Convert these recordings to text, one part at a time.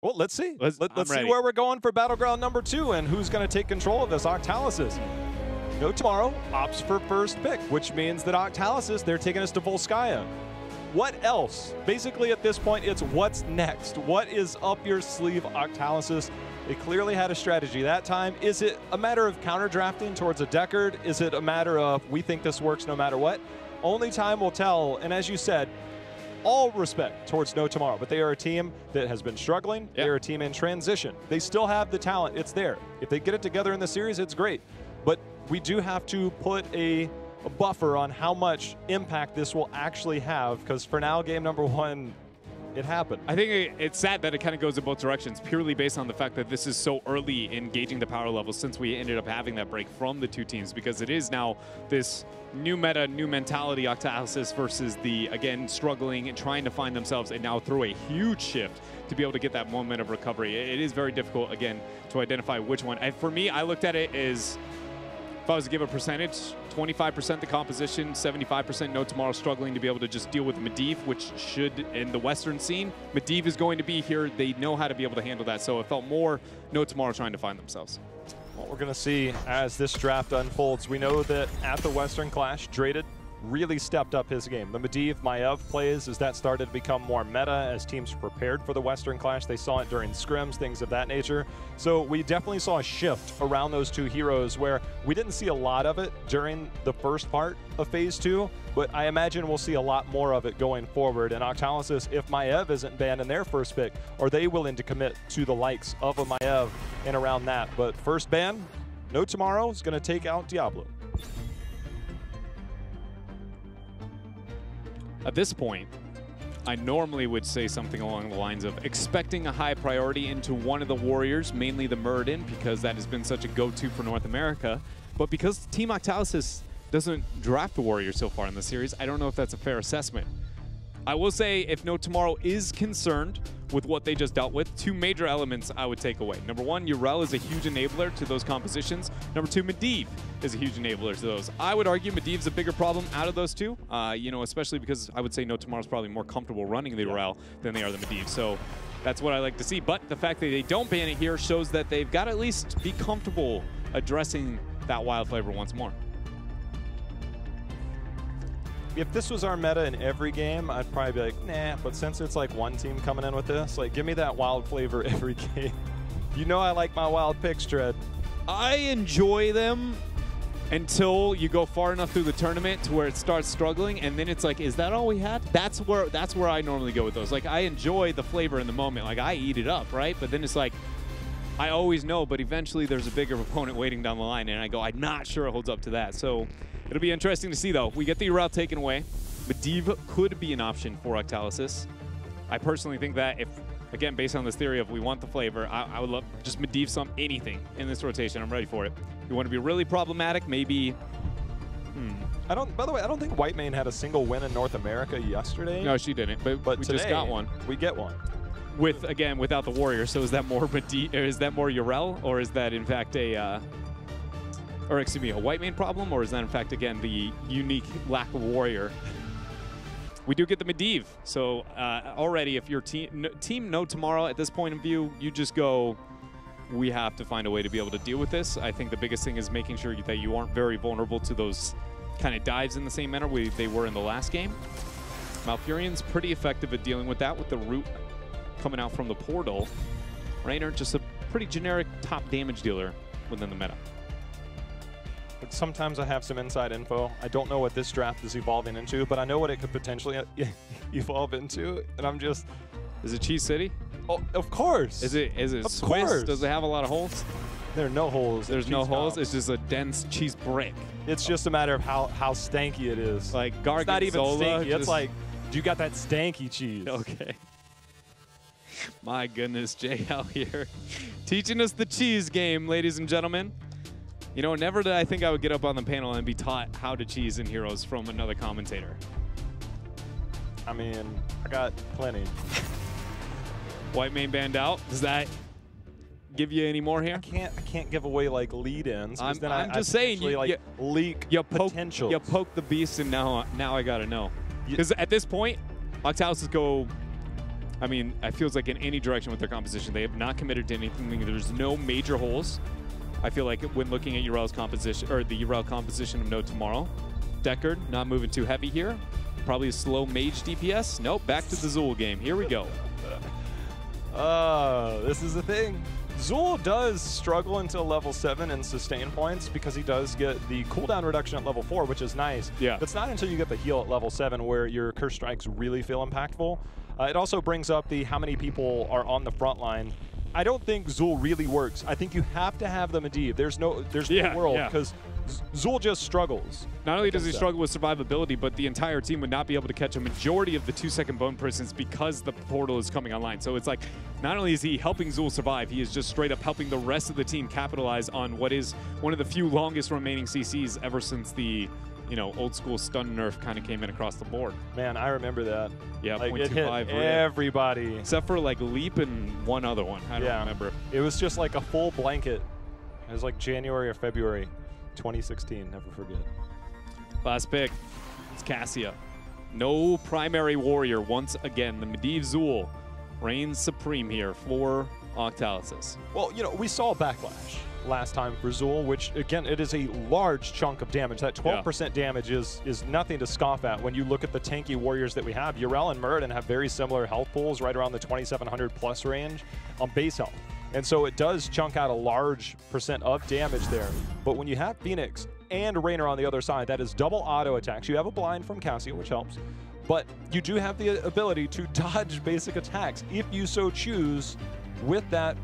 Well, let's see. Let's see ready. where we're going for Battleground number 2 and who's going to take control of this. Octalysis. No Tomorrow opts for first pick, which means that Octalysis, they're taking us to Volskaya. What else? Basically, at this point, it's what's next. What is up your sleeve, Octalysis? They clearly had a strategy that time. Is it a matter of counter-drafting towards a Deckard? Is it a matter of we think this works no matter what? Only time will tell, and as you said, all respect towards No Tomorrow, but they are a team that has been struggling. Yep. They're a team in transition. They still have the talent. It's there. If they get it together in the series, it's great. But we do have to put a buffer on how much impact this will actually have, because for now, game number 1, it happened. I think it's sad that it kind of goes in both directions, purely based on the fact that this is so early in gauging the power levels since we ended up having that break from the 2 teams, because it is now this new meta, new mentality, Octaelseis versus the, again, struggling and trying to find themselves, and now through a huge shift to be able to get that moment of recovery. It is very difficult, again, to identify which one. And for me, I looked at it as, if I was to give a percentage, 25% the composition, 75% No Tomorrow struggling to be able to just deal with Medivh, which should, in the Western scene, Medivh is going to be here. They know how to be able to handle that. So it felt more No Tomorrow trying to find themselves. What we're going to see as this draft unfolds, we know that at the Western Clash, Draded really stepped up his game. The Medivh Maiev plays, as that started to become more meta as teams prepared for the Western Clash. They saw it during scrims, things of that nature. So we definitely saw a shift around those 2 heroes where we didn't see a lot of it during the first part of Phase 2, but I imagine we'll see a lot more of it going forward. And Octalysis, if Maiev isn't banned in their first pick, are they willing to commit to the likes of a Maiev and around that? But first ban, No Tomorrow is going to take out Diablo. At this point, I normally would say something along the lines of expecting a high priority into one of the Warriors, mainly the Muradin, because that has been such a go-to for North America. But because Team Octalysis doesn't draft the Warrior so far in the series, I don't know if that's a fair assessment. I will say, if No Tomorrow is concerned with what they just dealt with, 2 major elements I would take away. Number 1, Yrel is a huge enabler to those compositions. Number 2, Medivh is a huge enabler to those. I would argue Medivh's a bigger problem out of those 2, you know, especially because I would say No Tomorrow's probably more comfortable running the Yrel than they are the Medivh. So that's what I like to see. But the fact that they don't ban it here shows that they've got to at least be comfortable addressing that wild flavor once more. If this was our meta in every game, I'd probably be like, nah, but since it's like one team coming in with this, like, give me that wild flavor every game. You know I like my wild picks, Dread. I enjoy them until you go far enough through the tournament to where it starts struggling, and then it's like, is that all we had? That's where I normally go with those. Like, I enjoy the flavor in the moment. Like, I eat it up, right? But then it's like, I always know, but eventually there's a bigger opponent waiting down the line, and I go, I'm not sure it holds up to that. So it'll be interesting to see, though. We get the route taken away. Medivh could be an option for Octalysis. I personally think that if, again, based on this theory of we want the flavor, I would love just Medivh anything in this rotation. I'm ready for it. You want to be really problematic, maybe. By the way, I don't think Whitemane had a single win in North America yesterday. No, she didn't, but we today, just got one. We get one. With, again, without the Warrior. So is that more Yrel, or is that in fact a or excuse me, a Whitemane problem, or is that in fact again the unique lack of Warrior? We do get the Medivh, so already if your team No Tomorrow at this point in view, you just go, we have to find a way to be able to deal with this. I think the biggest thing is making sure that you aren't very vulnerable to those kind of dives in the same manner they were in the last game. Malfurion's pretty effective at dealing with that with the root coming out from the portal. Raynor, just a pretty generic top damage dealer within the meta. But sometimes I have some inside info. I don't know what this draft is evolving into, but I know what it could potentially evolve into, and I'm just... Is it Cheese City? Oh, of course. Is it of Swiss? Course. Does it have a lot of holes? There are no holes. There's no holes. It's just a dense cheese brick. It's just a matter of how stanky it is. Like Garganzola. It's not even stanky. It's like, you got that stanky cheese. Okay. My goodness, Jay out here teaching us the cheese game, ladies and gentlemen. You know, never did I think I would get up on the panel and be taught how to cheese in Heroes from another commentator. I mean, I got plenty. Whitemane banned out. Does that give you any more here? I can't give away like lead-ins. I'm just saying, you leak potential. You poke the beast, and now I gotta know. Because at this point, Octaelseis go I mean, it feels like in any direction with their composition, they have not committed to anything. There's no major holes. I feel like when looking at Urel's composition, or the Urel composition of No Tomorrow, Deckard not moving too heavy here. Probably a slow mage DPS. Nope, back to the Zool game. Here we go. This is the thing. Zool does struggle until level 7 in sustain points because he does get the cooldown reduction at level 4, which is nice. Yeah. But it's not until you get the heal at level 7 where your Curse Strikes really feel impactful. It also brings up the how many people are on the front line. I don't think Zool really works. I think you have to have the Medivh. There's no world because Zool just struggles. Not only does he struggle with survivability, but the entire team would not be able to catch a majority of the 2-second bone prisons because the portal is coming online. So it's like, not only is he helping Zool survive, he is just straight up helping the rest of the team capitalize on what is one of the few longest remaining CCs ever since the old school stun nerf kind of came in across the board. Man, I remember that. Yeah, like 0.25. Everybody. Except for like Leap and one other one. I don't remember. It was just like a full blanket. It was like January or February 2016. Never forget. Last pick. It's Cassia. No primary warrior once again. The Medivh Zool reigns supreme here for Octalysis. Well, we saw Backlash last time for Zool, which, again, it is a large chunk of damage. That 12% damage is nothing to scoff at when you look at the tanky warriors that we have. Urel and Muradin have very similar health pools, right around the 2,700 plus range on base health. And so it does chunk out a large percent of damage there. But when you have Phoenix and Raynor on the other side, that is double auto attacks. You have a blind from Cassia, which helps. But you do have the ability to dodge basic attacks if you so choose with that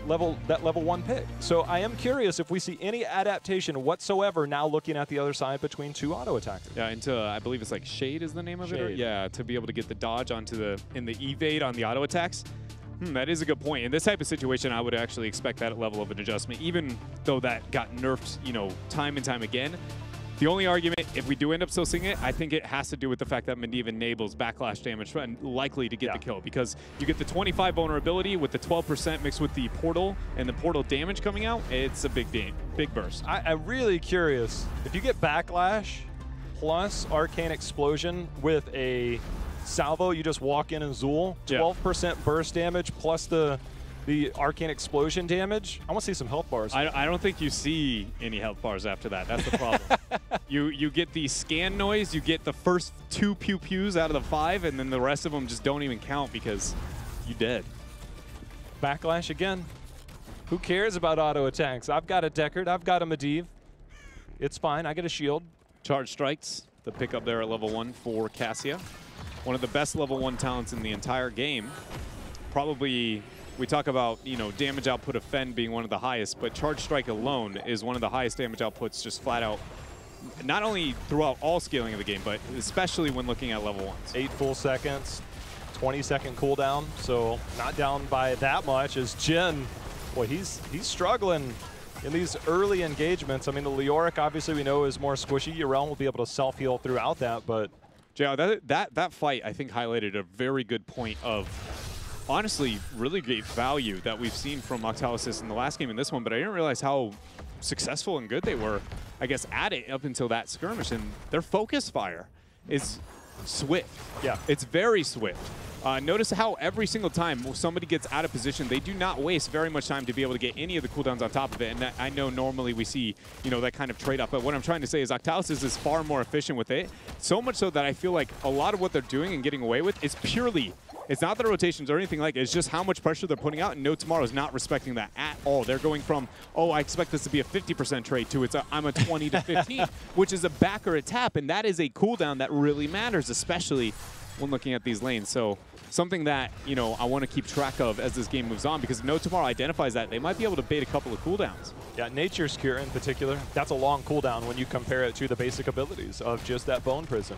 level 1 pick. So I am curious if we see any adaptation whatsoever now looking at the other side between two auto attackers. Yeah, into I believe it's like Shade is the name of it. Or, yeah, to be able to get the dodge onto the evade on the auto attacks. That is a good point. In this type of situation, I would actually expect that level of an adjustment, even though that got nerfed, time and time again. The only argument, if we do end up still seeing it, I think it has to do with the fact that Medivh enables backlash damage and likely to get the kill, because you get the 25 vulnerability with the 12% mixed with the portal and the portal damage coming out. It's a big burst. I'm really curious. If you get backlash plus arcane explosion with a salvo, you just walk in and Zool, 12% burst damage plus the arcane explosion damage. I want to see some health bars. I don't think you see any health bars after that. That's the problem. You get the scan noise, you get the first 2 pew-pews out of the 5, and then the rest of them just don't even count because you dead. Backlash again. Who cares about auto attacks? I've got a Deckard. I've got a Medivh. It's fine. I get a shield. Charge strikes, the pickup there at level 1 for Cassia. One of the best level 1 talents in the entire game. Probably, we talk about, damage output of Fen being one of the highest, but Charge Strike alone is one of the highest damage outputs just flat out, not only throughout all scaling of the game, but especially when looking at level 1s. 8 full seconds, 20-second cooldown, so not down by that much as Jin, boy, he's struggling in these early engagements. I mean, the Leoric, obviously, we know is more squishy. Urel will be able to self-heal throughout that, but JR, that fight, I think, highlighted a very good point of, honestly, really great value that we've seen from Octalysis in the last game and this one, but I didn't realize how successful and good they were, I guess, at it up until that skirmish. And their focus fire is swift. Yeah. It's very swift. Notice how every single time somebody gets out of position, they do not waste very much time to be able to get any of the cooldowns on top of it. And I know normally we see, that kind of trade-off. But what I'm trying to say is Octalysis is far more efficient with it. So much so that I feel like a lot of what they're doing and getting away with is purely, it's not the rotations or anything like it. It's just how much pressure they're putting out. And No Tomorrow is not respecting that at all. They're going from, oh, I expect this to be a 50% trade to I'm a 20 to 15, which is a back or a tap. And that is a cooldown that really matters, especially when looking at these lanes. So something that, I want to keep track of as this game moves on, because if No Tomorrow identifies that, they might be able to bait a couple of cooldowns. Yeah, Nature's Cure in particular, that's a long cooldown when you compare it to the basic abilities of just that Bone Prison.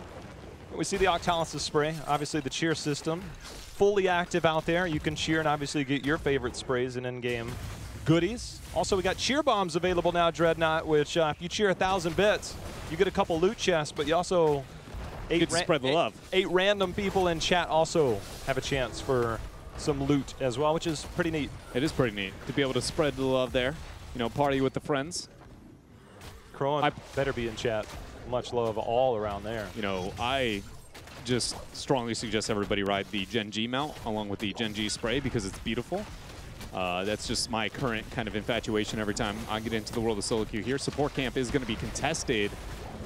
We see the Octalysis spray, obviously the cheer system, fully active out there. You can cheer and obviously get your favorite sprays and in-game goodies. Also, we got cheer bombs available now, Dreadnought, which if you cheer 1,000 bits, you get a couple loot chests, but you also... spread the love. 8 random people in chat also have a chance for some loot as well, which is pretty neat. It is pretty neat to be able to spread the love there. Party with the friends. Crowan better be in chat. Much love all around there. just strongly suggest everybody ride the Gen G mount along with the Gen G spray because it's beautiful. That's just my current kind of infatuation every time I get into the world of solo queue here. Support camp is going to be contested.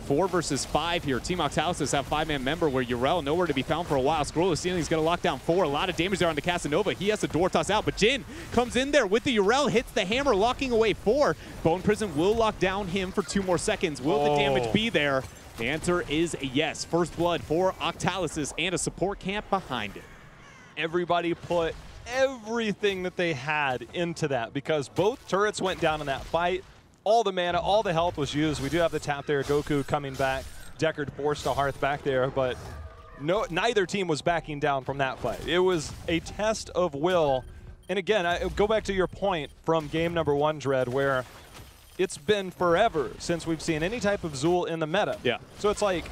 4 versus 5 here. Team Octalysis have 5-man member where Urel nowhere to be found for a while. Scroll the ceiling's going to lock down 4. A lot of damage there on the Casanova. He has to door toss out, but Jin comes in there with the Urel, hits the hammer, locking away 4. Bone Prison will lock down him for 2 more seconds. Will the damage be there? The answer is yes. First blood for Octalysis and a support camp behind it. Everybody put everything that they had into that because both turrets went down in that fight. All the mana, all the health was used. We do have the tap there. Goku coming back. Deckard forced a Hearth back there, but neither team was backing down from that fight. It was a test of will. And again, I go back to your point from game number 1, Dread, where it's been forever since we've seen any type of Zul in the meta. Yeah. So it's like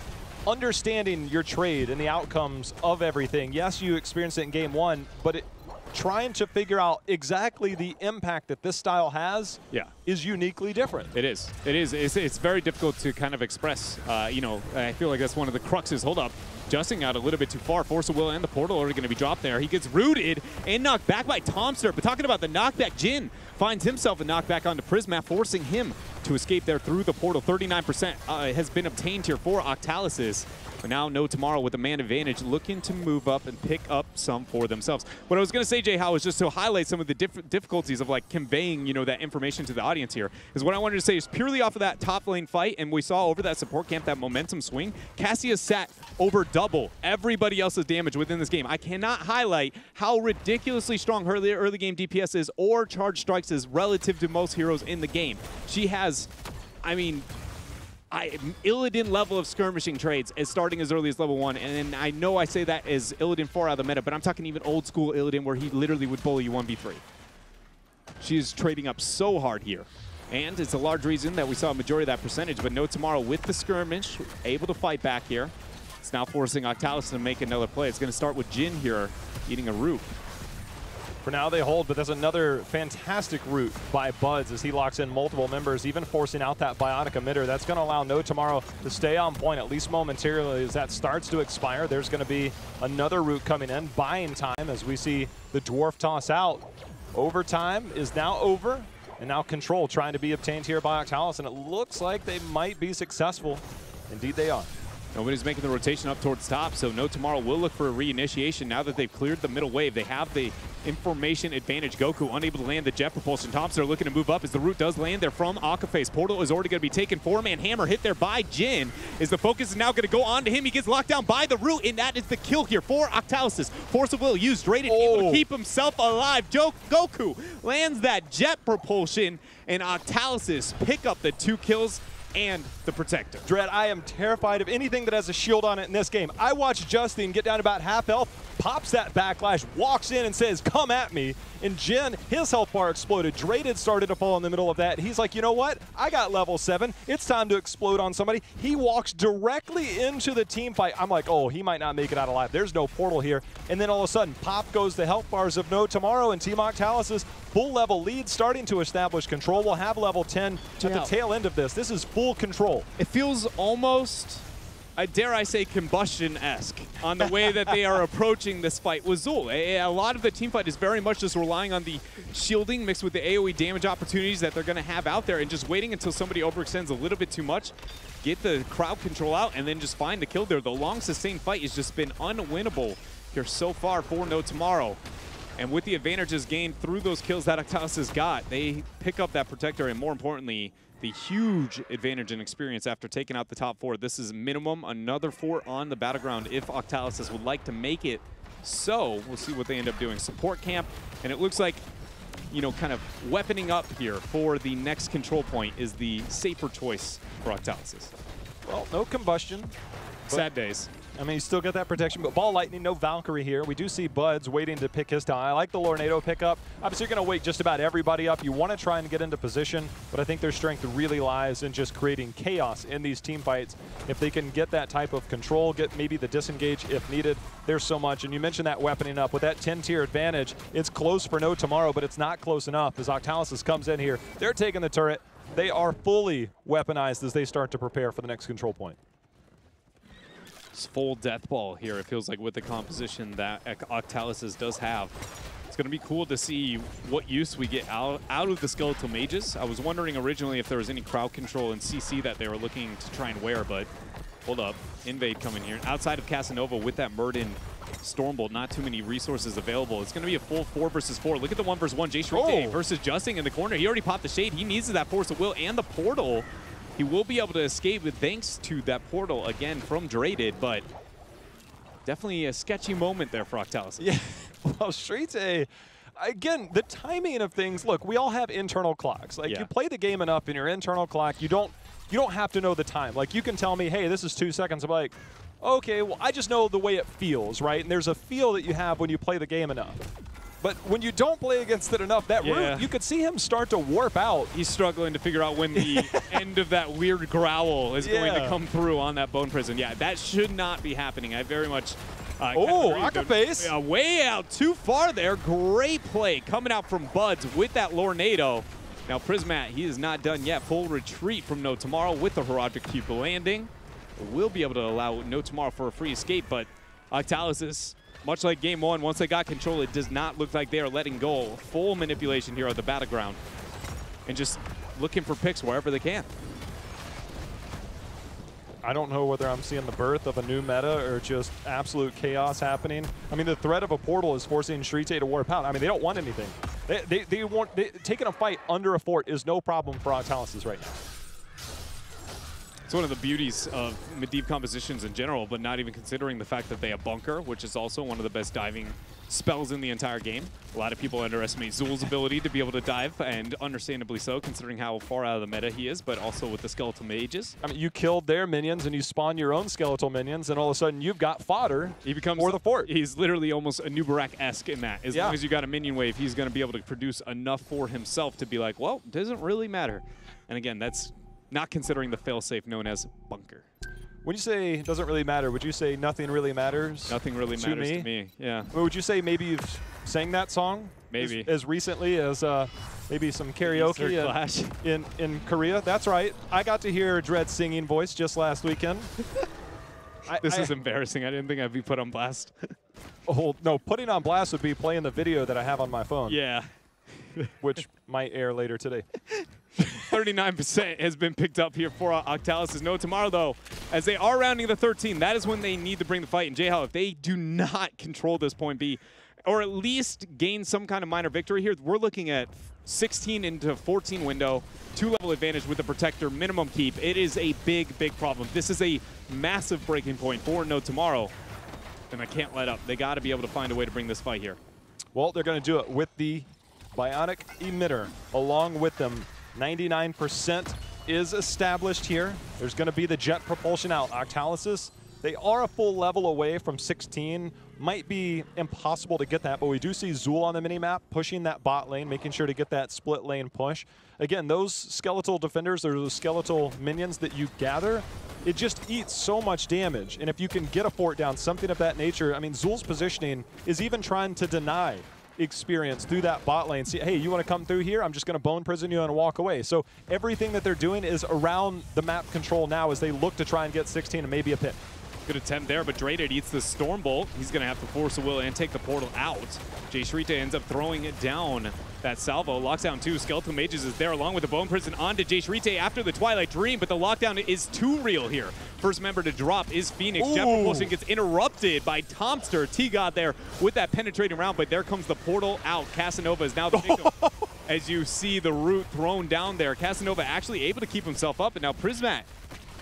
understanding your trade and the outcomes of everything. Yes, you experienced it in game 1, but trying to figure out exactly the impact that this style has is uniquely different. It is. It is. It's very difficult to kind of express. You know, I feel like that's one of the cruxes. Hold up. Justin out a little bit too far. Force of Will and the portal are going to be dropped there. He gets rooted and knocked back by Tomster. But talking about the knockback, Jin finds himself a knockback onto Prisma, forcing him to escape there through the portal. 39% has been obtained here for Octalysis. But now No Tomorrow with the man advantage, looking to move up and pick up some for themselves. What I was going to say, Jay Howe, is just to highlight some of the difficulties of like conveying, you know, that information to the audience here. Is what I wanted to say is purely off of that top lane fight, and we saw over that support camp that momentum swing. Cassius sat over double everybody else's damage within this game. I cannot highlight how ridiculously strong her early game DPS is or charge strikes is relative to most heroes in the game. She has, I mean, Illidan level of skirmishing trades is starting as early as level 1, and I know I say that as Illidan 4 out of the meta, but I'm talking even old school Illidan where he literally would bully you 1v3. She is trading up so hard here, and it's a large reason that we saw a majority of that percentage, but No Tomorrow with the skirmish, able to fight back here. It's now forcing Octalysis to make another play. It's going to start with Jin here, eating a root. For now they hold, but there's another fantastic route by Buds as he locks in multiple members, even forcing out that biotic emitter. That's going to allow No Tomorrow to stay on point, at least momentarily, as that starts to expire. There's going to be another route coming in, buying time as we see the Dwarf toss out. Overtime is now over, and now control trying to be obtained here by Octalysis, and it looks like they might be successful. Indeed they are. Nobody's making the rotation up towards top, so No Tomorrow will look for a reinitiation now that they've cleared the middle wave. They have the information advantage. Goku unable to land the jet propulsion. Thompson are looking to move up as the root does land there from Octaelseis. Portal is already going to be taken. 4-man hammer hit there by Jin. As the focus is now going to go on to him. He gets locked down by the root, and that is the kill here for Octalysis. Force of Will used, Raiden able to keep himself alive. Goku lands that jet propulsion, and Octalysis pick up the 2 kills and the protector. Dread, I am terrified of anything that has a shield on it in this game. I watched Justin get down to about half health, pops that backlash, walks in and says, come at me. And Jin, his health bar exploded. Drayden started to fall in the middle of that. He's like, you know what? I got level 7. It's time to explode on somebody. He walks directly into the team fight. I'm like, oh, he might not make it out alive. There's no portal here. And then all of a sudden, pop goes the health bars of No Tomorrow, and Team Octalysis full level lead starting to establish control. We'll have level 10 at the tail end of this. This is full control. It feels almost, dare I say, combustion-esque on the way that they are approaching this fight with Zul. A lot of the team fight is very much just relying on the shielding mixed with the AoE damage opportunities that they're going to have out there and just waiting until somebody overextends a little bit too much, get the crowd control out, and then just find the kill there. The long sustained fight has just been unwinnable here so far for No Tomorrow. And with the advantages gained through those kills that Octalysis got, they pick up that protector, and more importantly, the huge advantage in experience after taking out the top 4. This is minimum another 4 on the battleground if Octalysis would like to make it. So we'll see what they end up doing. Support camp, and it looks like, you know, kind of weaponing up here for the next control point is the safer choice for Octalysis. Well, no combustion. Sad days. I mean, you still got that protection, but Ball Lightning, no Valkyrie here. We do see Buds waiting to pick his time. I like the Lornado pickup. Obviously, you're going to wait just about everybody up. You want to try and get into position, but I think their strength really lies in just creating chaos in these team fights. If they can get that type of control, get maybe the disengage if needed, there's so much. And you mentioned that weaponing up. With that 10-tier advantage, it's close for No Tomorrow, but it's not close enough as Octalysis comes in here. They're taking the turret. They are fully weaponized as they start to prepare for the next control point. It's full death ball here, it feels like, with the composition that Octaelseis does have. It's going to be cool to see what use we get out of the Skeletal Mages. I was wondering originally if there was any crowd control in CC that they were looking to try and wear, but hold up. Invade coming here. Outside of Casanova with that Murden Stormbolt, not too many resources available. It's going to be a full 4 versus 4. Look at the 1 versus 1. Jay versus Justing in the corner. He already popped the Shade. He needs that Force of Will and the portal. He will be able to escape thanks to that portal again from Draded, but definitely a sketchy moment there for Octaelseis. Yeah, well, Shrite, again, the timing of things, look, we all have internal clocks. Like, you play the game enough in your internal clock, you don't have to know the time. Like, you can tell me, hey, this is 2 seconds. I'm like, okay, well, I just know the way it feels, right? And there's a feel that you have when you play the game enough. But when you don't play against it enough, that root, you could see him start to warp out. He's struggling to figure out when the end of that weird growl is going to come through on that Bone Prison. Yeah, that should not be happening. I very much... Octaelseis. Way out too far there. Great play coming out from Buds with that Lornado. Now Prismat, he is not done yet. Full retreat from No Tomorrow with the Herodic Cube landing. Will be able to allow No Tomorrow for a free escape, but Octaelseis, much like game 1, once they got control, it does not look like they are letting go. Full manipulation here on the battleground and just looking for picks wherever they can. I don't know whether I'm seeing the birth of a new meta or just absolute chaos happening. I mean, the threat of a portal is forcing Shrite to warp out. I mean, they don't want anything. Taking a fight under a fort is no problem for Octaelseis right now. It's one of the beauties of Medivh compositions in general, but not even considering the fact that they have Bunker, which is also one of the best diving spells in the entire game. A lot of people underestimate Zul's ability to be able to dive, and understandably so, considering how far out of the meta he is, but also with the Skeletal Mages. I mean, you killed their minions, and you spawn your own Skeletal minions, and all of a sudden you've got fodder for the fort. He's literally almost a Nubarak-esque in that. As long as you got a minion wave, he's going to be able to produce enough for himself to be like, well, doesn't really matter. And again, that's not considering the failsafe known as Bunker. When you say it doesn't really matter, would you say nothing really matters? Nothing really matters to me, yeah. Or would you say maybe you've sang that song? Maybe. As recently as maybe some karaoke in Korea? That's right. I got to hear Dread's singing voice just last weekend. This is embarrassing. I didn't think I'd be put on blast. Oh, no, putting on blast would be playing the video that I have on my phone. Yeah. Which might air later today. 39% has been picked up here for Octaelseis. No Tomorrow, though, as they are rounding the 13, that is when they need to bring the fight. And J-Hal, if they do not control this point B, or at least gain some kind of minor victory here, we're looking at 16 into 14 window, 2-level advantage with the Protector, minimum keep. It is a big, big problem. This is a massive breaking point for No Tomorrow, and I can't let up. They got to be able to find a way to bring this fight here. Well, they're going to do it with the Bionic Emitter along with them. 99% is established here. There's going to be the jet propulsion out. Octaelseis, they are a full level away from 16. Might be impossible to get that, but we do see Zul on the minimap pushing that bot lane, making sure to get that split lane push. Again, those skeletal defenders, or those skeletal minions that you gather, it just eats so much damage. And if you can get a fort down, something of that nature, I mean, Zul's positioning is even trying to deny experience through that bot lane. See, hey, you want to come through here? I'm just going to bone prison you and walk away. So everything that they're doing is around the map control now as they look to try and get 16 and maybe a pick. Good attempt there, but Draded eats the Stormbolt. He's going to have to force a will and take the portal out. Jay Shrita ends up throwing it down. That salvo locks down 2. Skeletal Mages is there along with the Bone Prison onto Jay Shrita after the Twilight Dream, but the lockdown is too real here. First member to drop is Phoenix. Jet propulsion gets interrupted by Tomster. T-God there with that penetrating round, but there comes the portal out. Casanova is now the victim. As you see the root thrown down there, Casanova actually able to keep himself up, and now Prismat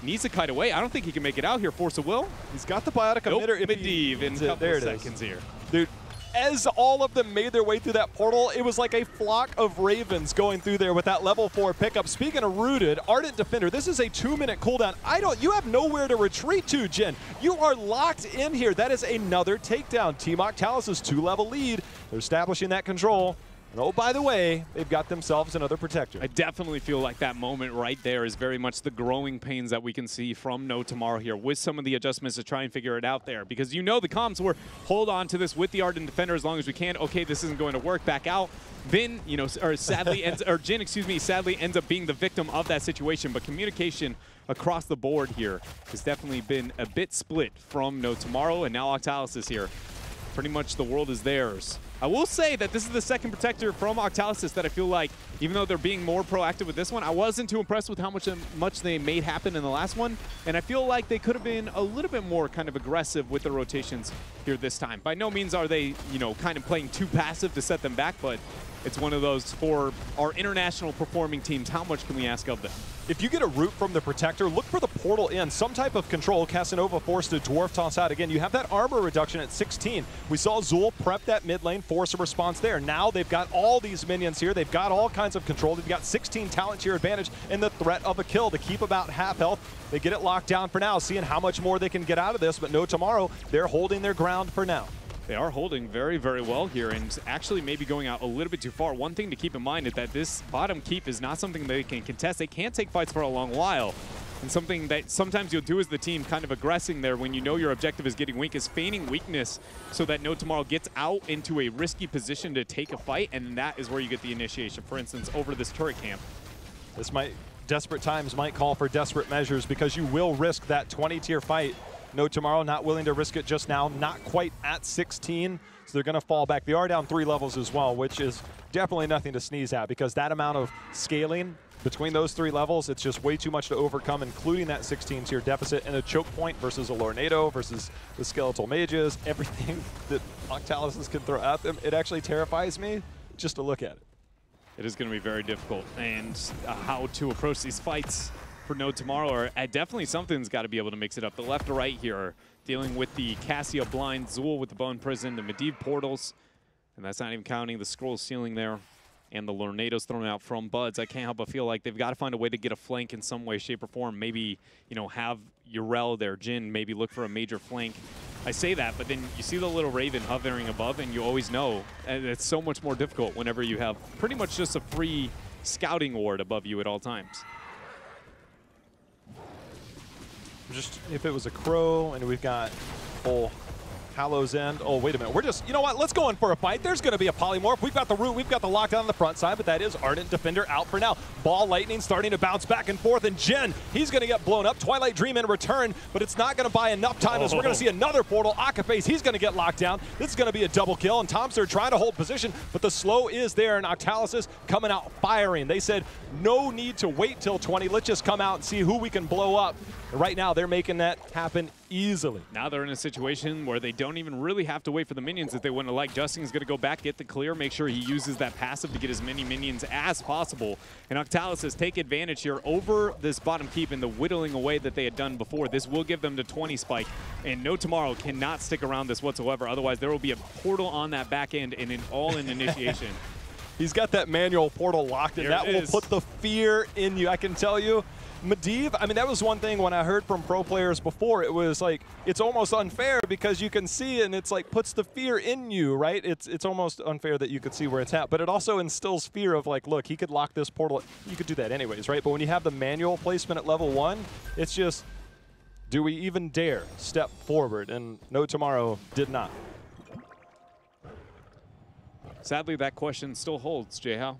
needs to kite away. I don't think he can make it out here. Force of will. He's got the Biotic emitter. Medivh in a couple of seconds here. Dude, as all of them made their way through that portal, it was like a flock of ravens going through there with that level 4 pickup. Speaking of rooted, Ardent Defender, this is a 2-minute cooldown. You have nowhere to retreat to, Jen. You are locked in here. That is another takedown. Team Octalysis' 2-level lead. They're establishing that control. And oh, by the way, they've got themselves another protector. I definitely feel like that moment right there is very much the growing pains that we can see from No Tomorrow here with some of the adjustments to try and figure it out there. Because you know the comms were hold on to this with the Ardent Defender as long as we can. Okay, this isn't going to work. Back out. Vin, you know, or sadly ends, or Jin, excuse me, sadly ends up being the victim of that situation. But communication across the board here has definitely been a bit split from No Tomorrow, and now Octaelseis here. Pretty much the world is theirs. I will say that this is the second protector from Octaelseis that I feel like, even though they're being more proactive with this one, I wasn't too impressed with how much they made happen in the last one. And I feel like they could have been a little bit more kind of aggressive with the rotations here this time. By no means are they, you know, kind of playing too passive to set them back, but it's one of those for our international performing teams, how much can we ask of them? If you get a root from the protector, look for the portal in, some type of control. Casanova forced a dwarf toss out. Again, you have that armor reduction at 16. We saw Zul prep that mid lane, force a response there. Now they've got all these minions here. They've got all kinds of control. They've got 16 talent to your advantage and the threat of a kill to keep about half health. They get it locked down for now, seeing how much more they can get out of this, but No Tomorrow, they're holding their ground for now. They are holding very, very well here and actually maybe going out a little bit too far. One thing to keep in mind is that this bottom keep is not something they can contest. They can't take fights for a long while. And something that sometimes you'll do as the team kind of aggressing there when you know your objective is getting weak is feigning weakness so that No Tomorrow gets out into a risky position to take a fight, and that is where you get the initiation. For instance, over this turret camp. Desperate times might call for desperate measures because you will risk that 20-tier fight. No Tomorrow not willing to risk it just now, not quite at 16, so they're going to fall back. They are down 3 levels as well, which is definitely nothing to sneeze at because that amount of scaling between those 3 levels, it's just way too much to overcome, including that 16-tier deficit and a choke point versus a Lornado versus the Skeletal Mages, everything that Octaelseis can throw at them. It actually terrifies me just to look at it. It is going to be very difficult, and how to approach these fights for No Tomorrow are definitely something's got to be able to mix it up. The left to right here are dealing with the Cassia Blind, Zul with the Bone Prison, the Medivh portals, and that's not even counting the scroll ceiling there, and the Lornados thrown out from Buds. I can't help but feel like they've got to find a way to get a flank in some way, shape, or form. Maybe, you know, have Urel there, Jin, maybe look for a major flank. I say that, but then you see the little Raven hovering above, and you always know, and it's so much more difficult whenever you have pretty much just a free scouting ward above you at all times. Just if it was a Crow and we've got full Hallow's End. Oh, wait a minute. We're just, you know what? Let's go in for a fight. There's going to be a polymorph. We've got the root. We've got the lockdown on the front side, but that is Ardent Defender out for now. Ball Lightning starting to bounce back and forth, and Jin, he's going to get blown up. Twilight Dream in return, but it's not going to buy enough time as we're going to see another portal. Octaelseis, he's going to get locked down. This is going to be a double kill, and Tomster trying to hold position, but the slow is there, and Octaelseis coming out firing. They said no need to wait till 20. Let's just come out and see who we can blow up. And right now, they're making that happen easily. Now they're in a situation where they don't even really have to wait for the minions if they want to like. Justin's going to go back, get the clear, make sure he uses that passive to get as many minions as possible. And Octaelseis take advantage here over this bottom keep and the whittling away that they had done before. This will give them the 20 spike. And No Tomorrow cannot stick around this whatsoever. Otherwise, there will be a portal on that back end and an all-in initiation. He's got that manual portal locked, and that will put the fear in you. I can tell you, Medivh, I mean, that was one thing when I heard from pro players before. It was like, it's almost unfair because you can see it and it's like puts the fear in you, right? It's almost unfair that you could see where it's at, but it also instills fear of like, look, he could lock this portal. You could do that anyways, right? But when you have the manual placement at level 1, it's just, do we even dare step forward? And No Tomorrow did not. Sadly, that question still holds, J-How.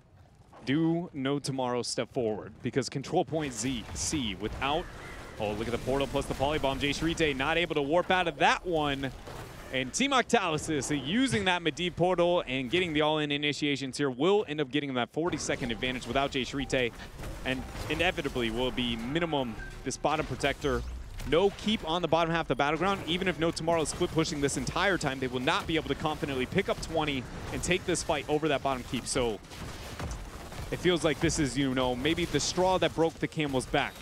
Do No Tomorrow step forward? Because control point C without, oh, look at the portal plus the polybomb. Jay Shrite not able to warp out of that one. And Team Octalysis using that Medivh portal and getting the all-in initiations here will end up getting that 40-second advantage without Jay Shrite. And inevitably will be minimum this bottom protector. No keep on the bottom half of the battleground. Even if No Tomorrow is split pushing this entire time, they will not be able to confidently pick up 20 and take this fight over that bottom keep. So it feels like this is, you know, maybe the straw that broke the camel's back.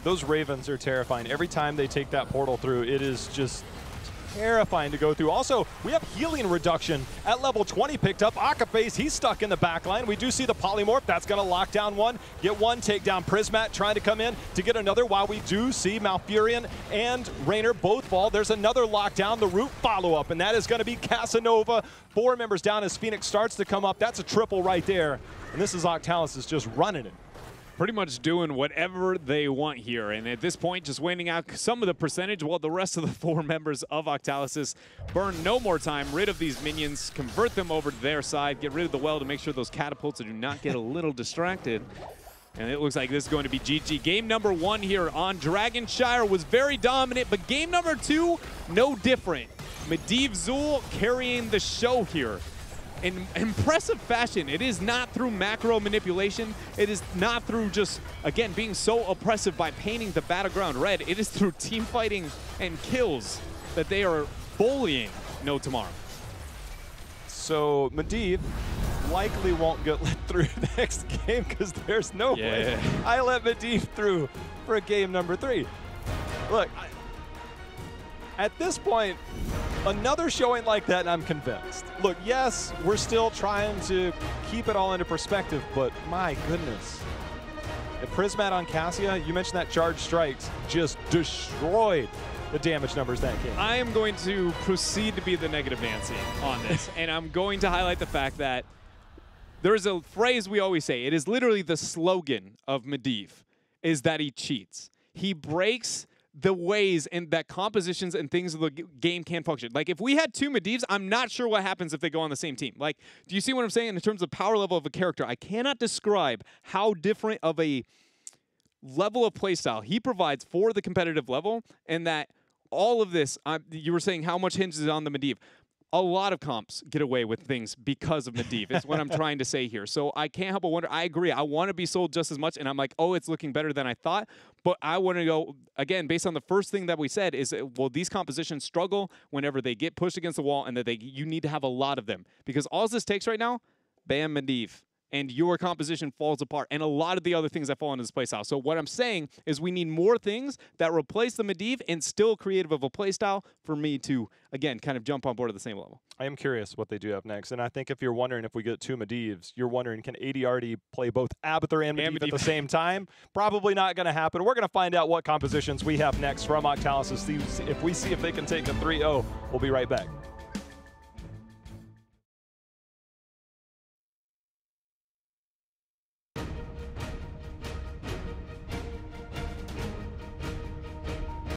Those Ravens are terrifying. Every time they take that portal through, it is just terrifying to go through. Also, we have healing reduction at level 20 picked up. Octaelseis, he's stuck in the back line. We do see the polymorph. That's going to lock down one. Get one, take down Prismat, trying to come in to get another, while we do see Malfurion and Raynor both fall. There's another lockdown, the root follow-up, and that is going to be Casanova. 4 members down as Phoenix starts to come up. That's a triple right there. And this is Octaelseis just running it. Pretty much doing whatever they want here, and at this point just waiting out some of the percentage while the rest of the 4 members of Octaelseis burn no more time, rid of these minions, convert them over to their side, get rid of the well to make sure those catapults do not get a little distracted. And it looks like this is going to be GG. Game number 1 here on Dragonshire was very dominant, but game number 2, no different. Medivh Zul carrying the show here in impressive fashion. It is not through macro manipulation. It is not through just, again, being so oppressive by painting the battleground red. It is through team fighting and kills that they are bullying No Tomorrow. So Medivh likely won't get let through next game because there's no way I let Medivh through for game number 3. Look, at this point, another showing like that, and I'm convinced. Look, yes, we're still trying to keep it all into perspective, but my goodness. The Prismat on Cassia, you mentioned that charge strikes, just destroyed the damage numbers that game. I am going to proceed to be the negative Nancy on this, and I'm going to highlight the fact that there's a phrase we always say. It is literally the slogan of Medivh, is that he cheats. He breaks the ways and that compositions and things of the game can function. Like, if we had 2 Medivhs, I'm not sure what happens if they go on the same team. Like, do you see what I'm saying in terms of power level of a character? I cannot describe how different of a level of playstyle he provides for the competitive level, and that all of this, you were saying how much hinges on the Medivh. A lot of comps get away with things because of Medivh, is what I'm trying to say here. So I can't help but wonder. I agree. I want to be sold just as much, and I'm like, oh, it's looking better than I thought. But I want to go, again, based on the first thing that we said, is, well, these compositions struggle whenever they get pushed against the wall, and that you need to have a lot of them. Because all this takes right now, bam, Medivh, and your composition falls apart, and a lot of the other things that fall into this playstyle. So what I'm saying is we need more things that replace the Medivh and still creative of a playstyle for me to, again, kind of jump on board at the same level. I am curious what they do have next, and I think if you're wondering if we get 2 Medivhs, you're wondering, can ADRD play both Abathur and Medivh at the same time? Probably not going to happen. We're going to find out what compositions we have next from Octaelseis. If we see if they can take a 3-0, we'll be right back.